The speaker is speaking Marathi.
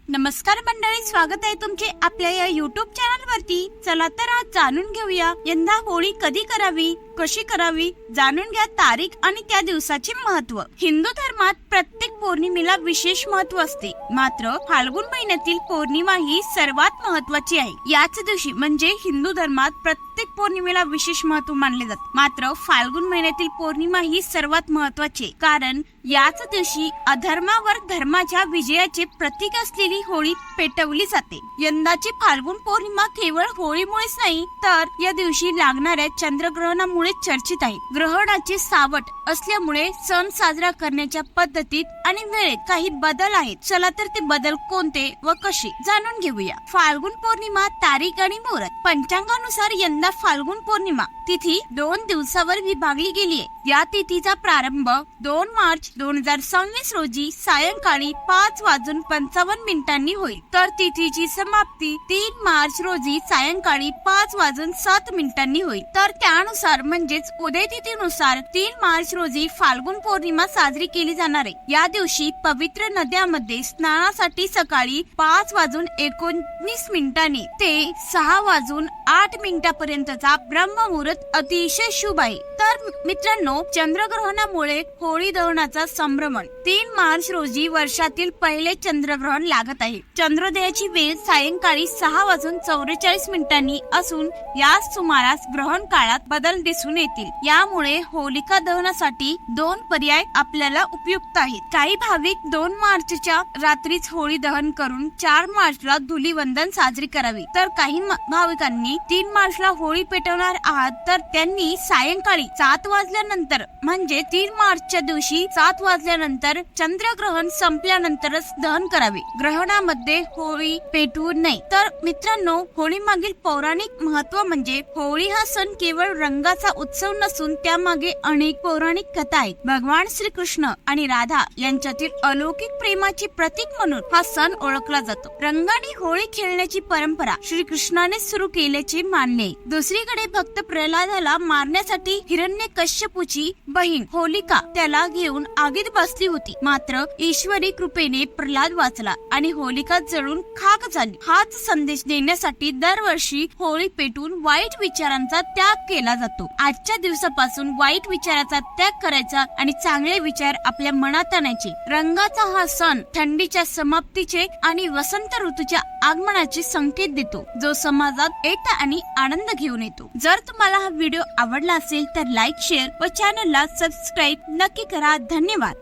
नमस्कार मंडळी, स्वागत आहे तुमचे आपल्या या YouTube चॅनल वरती। चला तर आज जाणून घेऊया यंदा होळी कधी करावी, कशी करावी, जाणून घ्या तारीख आणि त्या दिवसाचे महत्त्व। हिंदू धर्मात प्रत्येक पौर्णिमेला विशेष महत्त्व असते, मात्र फाल्गुन महिन्यातील पौर्णिमा ही सर्वात महत्त्वाची आहे। याच दिवशी म्हणजे हिंदू धर्मात प्रत्येक पौर्णिमेला विशेष महत्त्व मानले जाते, मात्र फाल्गुन महिन्यातील पौर्णिमा ही सर्वात महत्त्वाची, कारण याच दिवशी अधर्मावर धर्माच्या विजयाचे प्रतीक असलेली होळी पेटवली जाते। यंदाची फाल्गुन पौर्णिमा केवळ होळीमुळेच नाही, तर या दिवशी लागणाऱ्या चंद्रग्रहणामुळे चर्चित आहे। ग्रहणाचे सावट असल्यामुळे सण साजरा करण्याच्या पद्धतीत आणि वेळेत काही बदल आहेत। चला तर ते बदल कोणते व कसे जाणून घेऊया। फाल्गुन पौर्णिमा तारीख आणि मुहूर्त। पंचांगानुसार यंदा फाल्गुन पौर्णिमा तिथी 2 दिवसावर विभागली गेली आहे। या तिथीचा प्रारंभ 2 मार्च 2026 रोजी सायंकाळी 5:55 होईल, तर तिथीची समाप्ती 3 मार्च रोजी सायंकाळी 5:07 होईल। तर त्यानुसार म्हणजेच उदय तिथीनुसार 3 मार्च रोजी फाल्गुन पौर्णिमा साजरी केली जाणार आहे। या दिवशी पवित्र नद्यामध्ये स्नानासाठी सकाळी 5:19 ते 6:08 पर्यंतचा ब्रह्ममुहूर्त अतिशय शुभ आहे। तर मित्रांनो, चंद्रग्रहणामुळे होळी दहनाचा संभ्रमण 3 मार्च रोजी वर्षातील पहिले चंद्रग्रहण लागत आहे। चंद्रोदयाची वेळ सायंकाळी 6:44 असून या सुमारास ग्रहण काळात बदल दिसून येतील। यामुळे होलिका दहनासाठी 2 पर्याय आपल्याला उपयुक्त आहेत। काही भाविक 2 मार्चच्या रात्रीच होळी दहन करून 4 मार्चला धुलीवंदन साजरी करावी, तर काही भाविकांनी 3 मार्चला होळी पेटवणार आहात तर त्यांनी सायंकाळी 7 वाजल्यानंतर म्हणजे 3 मार्चच्या दिवशी 7 वाजल्यानंतर चंद्रग्रहण संपल्यानंतरच दहन करावे। ग्रहणामध्ये होळी पेटवू नये। तर मित्रांनो, होळी मागील पौराणिक महत्त्व म्हणजे होळी हा सण केवळ रंगाचा उत्सव नसून त्यामागे अनेक पौराणिक कथा आहेत। भगवान श्रीकृष्ण आणि राधा यांच्यातील अलौकिक प्रेमाचे प्रतीक म्हणून हा सण ओळखला जातो। रंगाने होळी खेळण्याची परंपरा श्रीकृष्णाने सुरू केल्याचे मानले। दुसरीकडे भक्त प्रल्हादाला मारण्यासाठी हिरण्यकश्यपूची बहीण होलिका त्याला घेऊन आगीत बसली होती, मात्र ईश्वरी कृपेने प्रल्हाद वाचला आणि होलिका जळून खाक झाली। हाच संदेश देण्यासाठी दरवर्षी होळी पेटवून वाईट विचारांचा त्याग केला जातो। आजच्या दिवसापासून वाईट विचाराचा त्याग करायचा आणि चांगले विचार आपल्या मनात आणायचे। रंगाचा हा सण थंडीच्या समाप्तीचे आणि वसंत ऋतूच्या आगमनाचे संकेत देतो, जो समाजात एकता आणि आनंद घेऊन येतो। जर तुम्हाला हा व्हिडिओ आवडला असेल तर लाईक, शेअर व चॅनलला सबस्क्राईब नक्की करा। धन्यवाद।